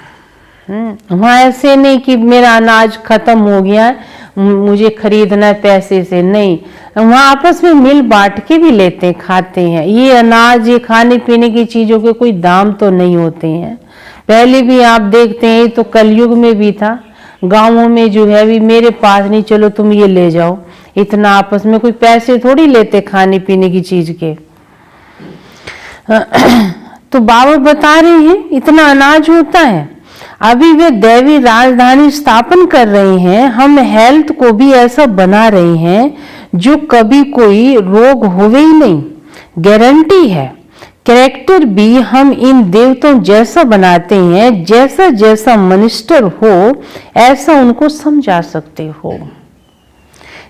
वहां ऐसे नहीं कि मेरा अनाज खत्म हो गया मुझे खरीदना है पैसे से, नहीं। वहां आपस में मिल बांट के भी लेते खाते हैं। ये अनाज, ये खाने पीने की चीजों के कोई दाम तो नहीं होते हैं। पहले भी आप देखते हैं, तो कलयुग में भी था। गांवों में जो है भी मेरे पास नहीं, चलो तुम ये ले जाओ। इतना आपस में कोई पैसे थोड़ी लेते खाने पीने की चीज के। तो बाबा बता रहे हैं इतना अनाज होता है। अभी वे दैवी राजधानी स्थापन कर रहे हैं। हम हेल्थ को भी ऐसा बना रहे हैं जो कभी कोई रोग होवे ही नहीं, गारंटी है। कैरेक्टर भी हम इन देवताओं जैसा बनाते हैं, जैसा जैसा मिनिस्टर हो ऐसा उनको समझा सकते हो।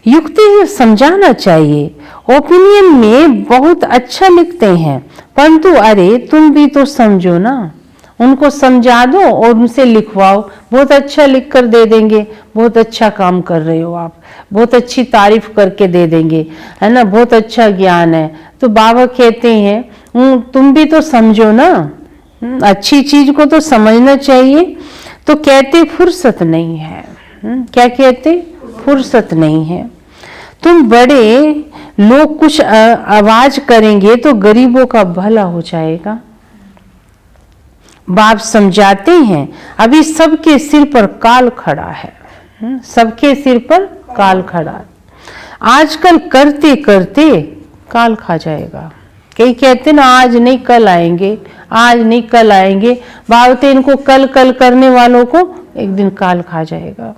युक्ति से समझाना चाहिए। ओपिनियन में बहुत अच्छा लिखते हैं, परंतु अरे तुम भी तो समझो ना। उनको समझा दो और उनसे लिखवाओ, बहुत अच्छा लिख कर दे देंगे। बहुत अच्छा काम कर रहे हो आप, बहुत अच्छी तारीफ करके दे देंगे, है ना। बहुत अच्छा ज्ञान है। तो बाबा कहते हैं तुम भी तो समझो ना, अच्छी चीज को तो समझना चाहिए। तो कहते फुर्सत नहीं है। क्या कहते? फुर्सत नहीं है। तुम बड़े लोग कुछ आवाज करेंगे तो गरीबों का भला हो जाएगा। बाप समझाते हैं अभी सबके सिर पर काल खड़ा है। सबके सिर पर काल खड़ा। आजकल करते करते काल खा जाएगा। कई कहते ना आज नहीं कल आएंगे, आज नहीं कल आएंगे। बाबते इनको कल कल करने वालों को एक दिन काल खा जाएगा।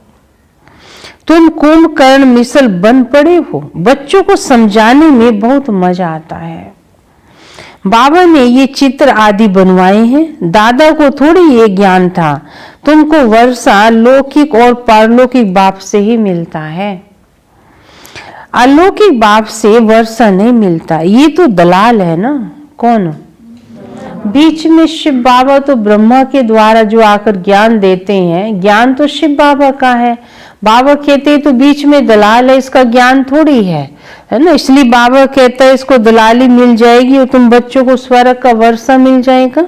तुम कुंभकर्ण मिसल बन पड़े हो। बच्चों को समझाने में बहुत मजा आता है। बाबा ने ये चित्र आदि बनवाए हैं। दादा को थोड़ी ये ज्ञान था। तुमको वर्षा लौकिक और पारलौकिक बाप से ही मिलता है, अलौकिक बाप से वर्षा नहीं मिलता। ये तो दलाल है ना। कौन? बीच में शिव बाबा तो ब्रह्मा के द्वारा जो आकर ज्ञान देते हैं, ज्ञान तो शिव बाबा का है। बाबा कहते हैं तो बीच में दलाल है, इसका ज्ञान थोड़ी है ना। इसलिए बाबा कहता है इसको दलाली मिल जाएगी और तुम बच्चों को स्वर्ग का वर्षा मिल जाएगा।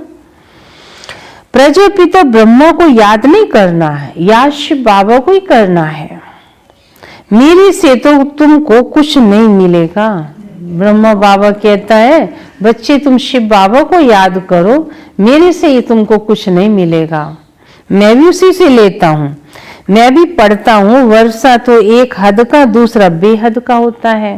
प्रजापिता ब्रह्मा को याद नहीं करना है, याद शिव बाबा को ही करना है। मेरे से तो तुमको कुछ नहीं मिलेगा। ब्रह्मा बाबा कहता है बच्चे तुम शिव बाबा को याद करो, मेरे से ही तुमको कुछ नहीं मिलेगा। मैं भी उसी से लेता हूँ, मैं भी पढ़ता हूँ। वर्षा तो एक हद का, दूसरा बेहद का होता है।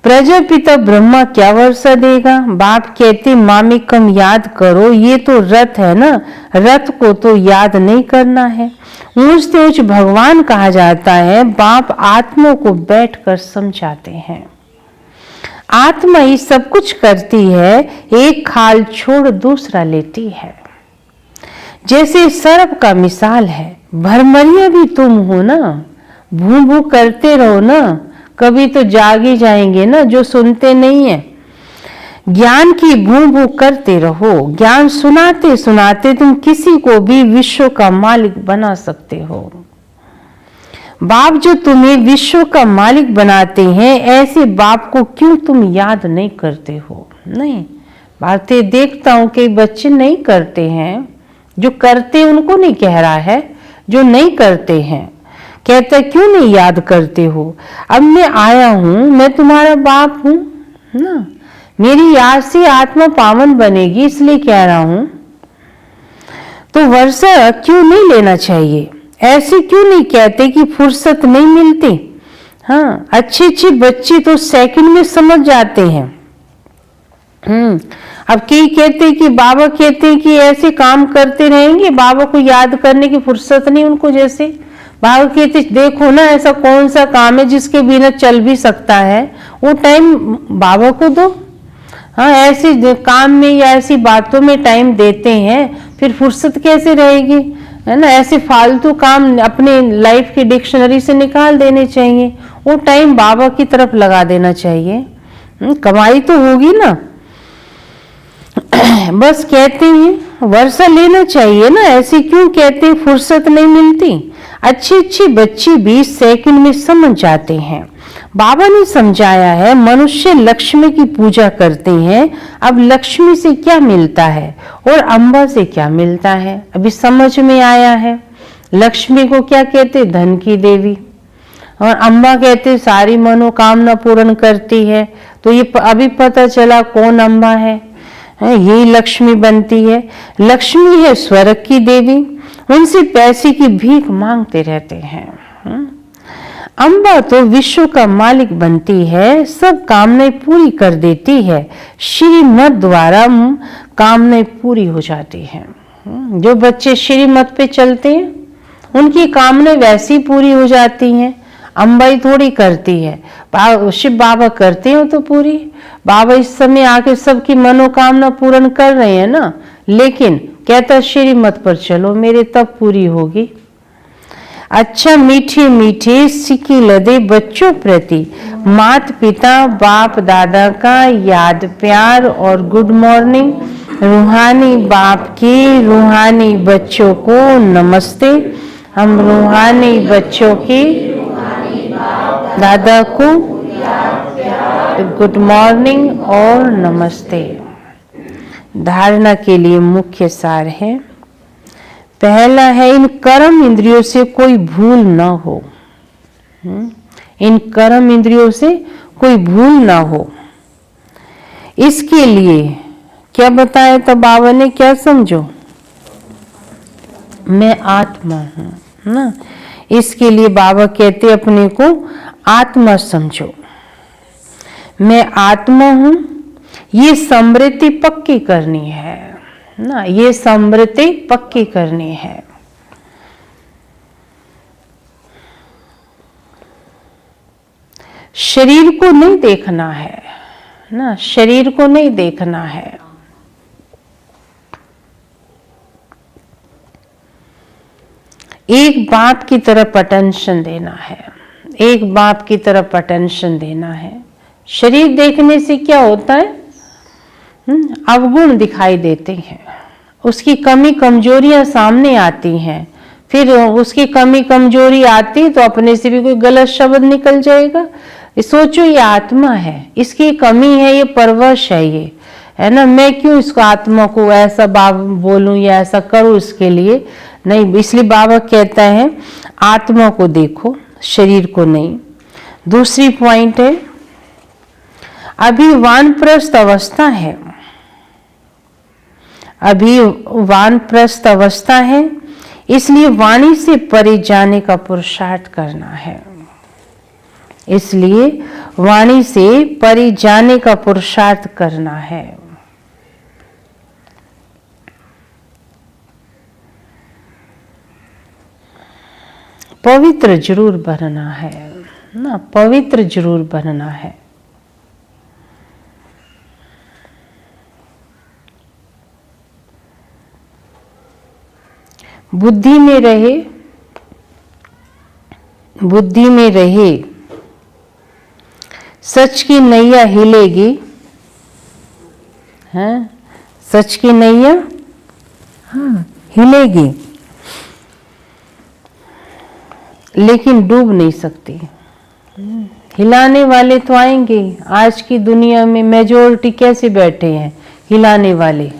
प्रजापिता ब्रह्मा क्या वर्षा देगा? बाप कहते मामिकम याद करो। ये तो रथ है ना, रथ को तो याद नहीं करना है। ऊंच से ऊंच भगवान कहा जाता है। बाप आत्मा को बैठकर समझाते हैं। आत्मा ही सब कुछ करती है, एक खाल छोड़ दूसरा लेती है। जैसे सर्प का मिसाल है, भरमरिया भी तुम हो ना। भू भू करते रहो ना, कभी तो जाग ही जाएंगे ना जो सुनते नहीं है। ज्ञान की भू भू करते रहो। ज्ञान सुनाते सुनाते तुम किसी को भी विश्व का मालिक बना सकते हो। बाप जो तुम्हें विश्व का मालिक बनाते हैं, ऐसे बाप को क्यों तुम याद नहीं करते हो? नहीं, बातें देखता हूं कि बच्चे नहीं करते हैं। जो करते उनको नहीं कह रहा है, जो नहीं करते हैं कहता क्यों नहीं याद करते हो? अब मैं आया हूं, मैं तुम्हारा बाप हूं ना, मेरी याद से आत्मा पावन बनेगी, इसलिए कह रहा हूं। तो वर्षा क्यों नहीं लेना चाहिए? ऐसे क्यों नहीं कहते कि फुर्सत नहीं मिलती? हाँ, अच्छे अच्छे बच्चे तो सेकंड में समझ जाते हैं। अब कई कहते कि बाबा कहते हैं कि ऐसे काम करते रहेंगे, बाबा को याद करने की फुर्सत नहीं उनको। जैसे बाबा कहते देखो ना, ऐसा कौन सा काम है जिसके बिना चल भी सकता है, वो टाइम बाबा को दो। हाँ, ऐसे काम में या ऐसी बातों में टाइम देते हैं, फिर फुर्सत कैसे रहेगी? है ना, ऐसे फालतू काम अपने लाइफ की डिक्शनरी से निकाल देने चाहिए, वो टाइम बाबा की तरफ लगा देना चाहिए। कमाई तो होगी ना। बस कहते हैं वर्षा लेना चाहिए ना, ऐसे क्यों कहते हैं फुर्सत नहीं मिलती? अच्छी अच्छी बच्चे 20 सेकंड में समझ जाते हैं। बाबा ने समझाया है, मनुष्य लक्ष्मी की पूजा करते हैं। अब लक्ष्मी से क्या मिलता है और अम्बा से क्या मिलता है, अभी समझ में आया है। लक्ष्मी को क्या कहते? धन की देवी। और अम्बा कहते सारी मनोकामना पूर्ण करती है। तो ये अभी पता चला कौन अम्बा है, यही लक्ष्मी बनती है। लक्ष्मी है स्वर्ग की देवी, उनसे पैसे की भीख मांगते रहते हैं। अम्बा तो विश्व का मालिक बनती है, सब कामनाएं पूरी कर देती है। श्रीमत द्वारा कामनाएं पूरी हो जाती हैं। जो बच्चे श्रीमत पे चलते हैं उनकी कामनाएं वैसी पूरी हो जाती हैं। अम्बा ही थोड़ी करती है, शिव बाबा करते हो तो पूरी। बाबा इस समय आके सबकी मनोकामना पूर्ण कर रहे हैं ना, लेकिन कहता श्रीमत पर चलो मेरे तब पूरी होगी। अच्छा, मीठे मीठे सिक्के लदे बच्चों प्रति माता पिता बाप दादा का याद प्यार और गुड मॉर्निंग। रूहानी बाप के रूहानी बच्चों को नमस्ते। हम रूहानी बच्चों के दादा को गुड मॉर्निंग और नमस्ते। धारणा के लिए मुख्य सार है, पहला है इन कर्म इंद्रियों से कोई भूल न हो। इन कर्म इंद्रियों से कोई भूल ना हो, इसके लिए क्या बताया था बाबा ने? क्या समझो? मैं आत्मा हूं ना, इसके लिए बाबा कहते अपने को आत्मा समझो। मैं आत्मा हूं, ये स्मृति पक्की करनी है ना, ये स्मृति पक्की करनी है। शरीर को नहीं देखना है ना, शरीर को नहीं देखना है। एक बाप की तरफ अटेंशन देना है, एक बाप की तरफ अटेंशन देना है। शरीर देखने से क्या होता है? अवगुण दिखाई देते हैं, उसकी कमी कमजोरियां सामने आती हैं। फिर उसकी कमी कमजोरी आती तो अपने से भी कोई गलत शब्द निकल जाएगा। सोचो ये आत्मा है, इसकी कमी है, ये परवश है, ये है ना, मैं क्यों इसको आत्मा को ऐसा बोलूं या ऐसा करूं इसके लिए नहीं। इसलिए बाबा कहता है आत्मा को देखो, शरीर को नहीं। दूसरी पॉइंट है, अभी वानप्रस्थ अवस्था है, अभी वानप्रस्थ अवस्था है, इसलिए वाणी से परे जाने का पुरुषार्थ करना है। इसलिए वाणी से परे जाने का पुरुषार्थ करना है। पवित्र जरूर बनना है ना, पवित्र जरूर बनना है। बुद्धि में रहे, बुद्धि में रहे, सच की नैया हिलेगी, है सच की नैया हिलेगी। लेकिन डूब नहीं सकती। हिलाने वाले तो आएंगे। आज की दुनिया में मेजोरिटी कैसे बैठे हैं? हिलाने वाले।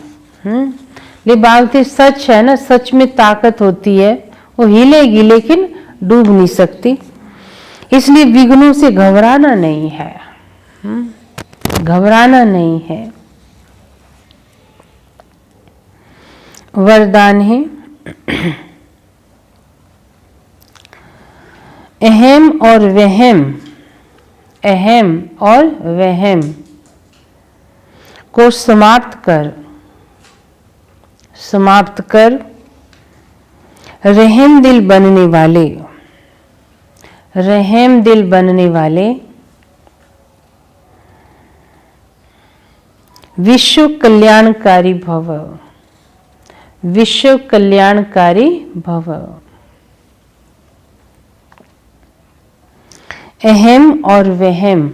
ये बात सच है ना, सच में ताकत होती है, वो हिलेगी लेकिन डूब नहीं सकती। इसलिए विघ्नों से घबराना नहीं है, घबराना नहीं है। वरदान है अहम और वहम, अहम और वहम को समाप्त कर रहम दिल बनने वाले, रहम दिल बनने वाले विश्व कल्याणकारी भव, विश्व कल्याणकारी भव। अहम और वहम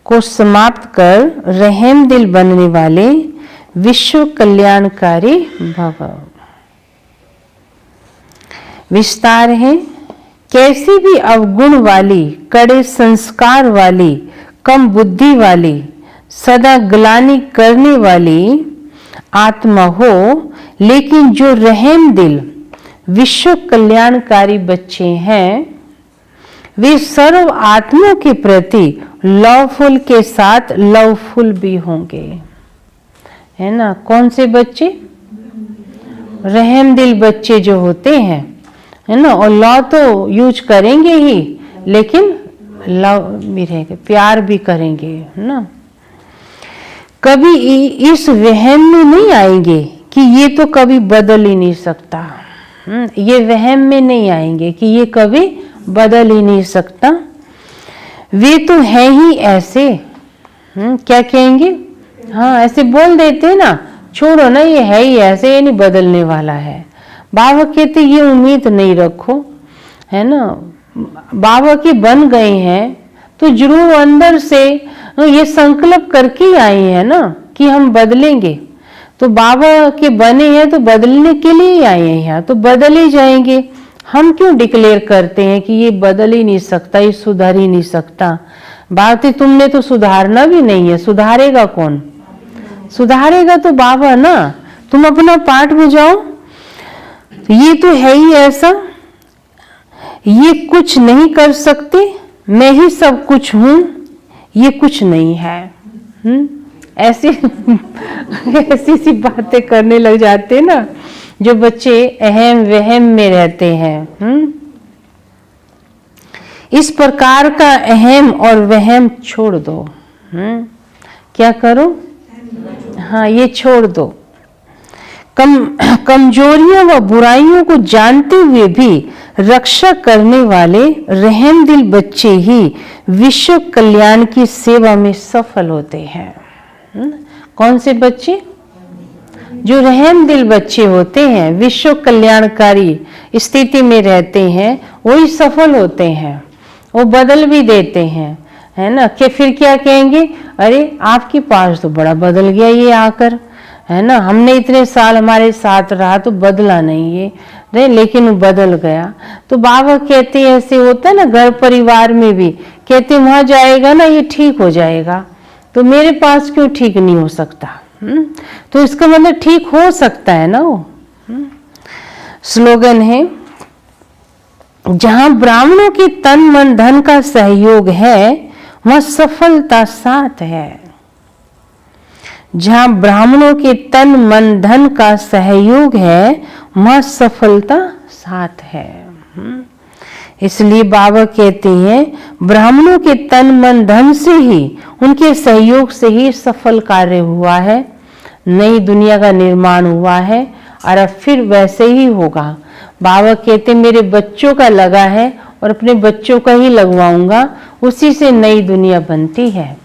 को समाप्त कर रहम दिल बनने वाले विश्व कल्याणकारी भव। विस्तार है, कैसी भी अवगुण वाली, कड़े संस्कार वाली, कम बुद्धि वाली, सदा ग्लानि करने वाली आत्मा हो, लेकिन जो रहम दिल विश्व कल्याणकारी बच्चे हैं, वे सर्व आत्माओं के प्रति लवफुल के साथ लवफुल भी होंगे। है ना? कौन से बच्चे? रहम दिल बच्चे जो होते हैं, है ना, और लव तो यूज करेंगे ही, लेकिन लव भी रहेंगे, प्यार भी करेंगे, है ना। कभी इस वहम में नहीं आएंगे कि ये तो कभी बदल ही नहीं सकता। ये वहम में नहीं आएंगे कि ये कभी बदल ही नहीं सकता। वे तो है ही ऐसे। क्या कहेंगे? हाँ, ऐसे बोल देते ना, छोड़ो ना, ये है ही ऐसे, ये नहीं बदलने वाला है। बाबा कहते ये उम्मीद नहीं रखो, है ना। बाबा के बन गए हैं तो जरूर अंदर से ये संकल्प करके ही आए हैं ना कि हम बदलेंगे। तो बाबा के बने हैं तो बदलने के लिए ही आए हैं यहाँ, तो बदल ही जाएंगे। हम क्यों डिक्लेयर करते हैं कि ये बदल ही नहीं सकता, ये सुधर ही नहीं सकता? बात है तुमने तो सुधारना भी नहीं है, सुधारेगा कौन? सुधारेगा तो बाबा ना। तुम अपना पाठ बजाओ। ये तो है ही ऐसा, ये कुछ नहीं कर सकते, मैं ही सब कुछ हूं, ये कुछ नहीं है। ऐसी ऐसी सी बातें करने लग जाते ना जो बच्चे अहम वहम में रहते हैं। इस प्रकार का अहम और वहम छोड़ दो। क्या करो? हाँ, ये छोड़ दो। कमजोरियों व बुराइयों को जानते हुए भी रक्षा करने वाले रहम दिल बच्चे ही विश्व कल्याण की सेवा में सफल होते हैं। कौन से बच्चे? जो रहम दिल बच्चे होते हैं, विश्व कल्याणकारी स्थिति में रहते हैं, वही सफल होते हैं। वो बदल भी देते हैं, है ना। कि फिर क्या कहेंगे? अरे आपके पास तो बड़ा बदल गया ये आकर, है ना। हमने इतने साल हमारे साथ रहा तो बदला नहीं ये, नहीं, लेकिन बदल गया। तो बाबा कहते हैं ऐसे होता है ना, घर परिवार में भी कहते वहां जाएगा ना ये ठीक हो जाएगा, तो मेरे पास क्यों ठीक नहीं हो सकता? तो इसका मतलब ठीक हो सकता है ना वो। स्लोगन है, जहां ब्राह्मणों के तन मन धन का सहयोग है वहां सफलता साथ है। जहां ब्राह्मणों के तन मन धन का सहयोग है वहां सफलता साथ है। इसलिए बाबा कहते हैं ब्राह्मणों के तन मन धन से ही, उनके सहयोग से ही सफल कार्य हुआ है, नई दुनिया का निर्माण हुआ है, और अब फिर वैसे ही होगा। बाबा कहते मेरे बच्चों का लगा है और अपने बच्चों का ही लगवाऊंगा, उसी से नई दुनिया बनती है।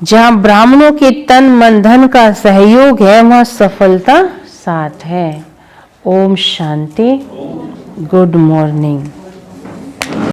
जहां ब्राह्मणों के तन मन धन का सहयोग है वहां सफलता साथ है। ओम शांति। Good morning.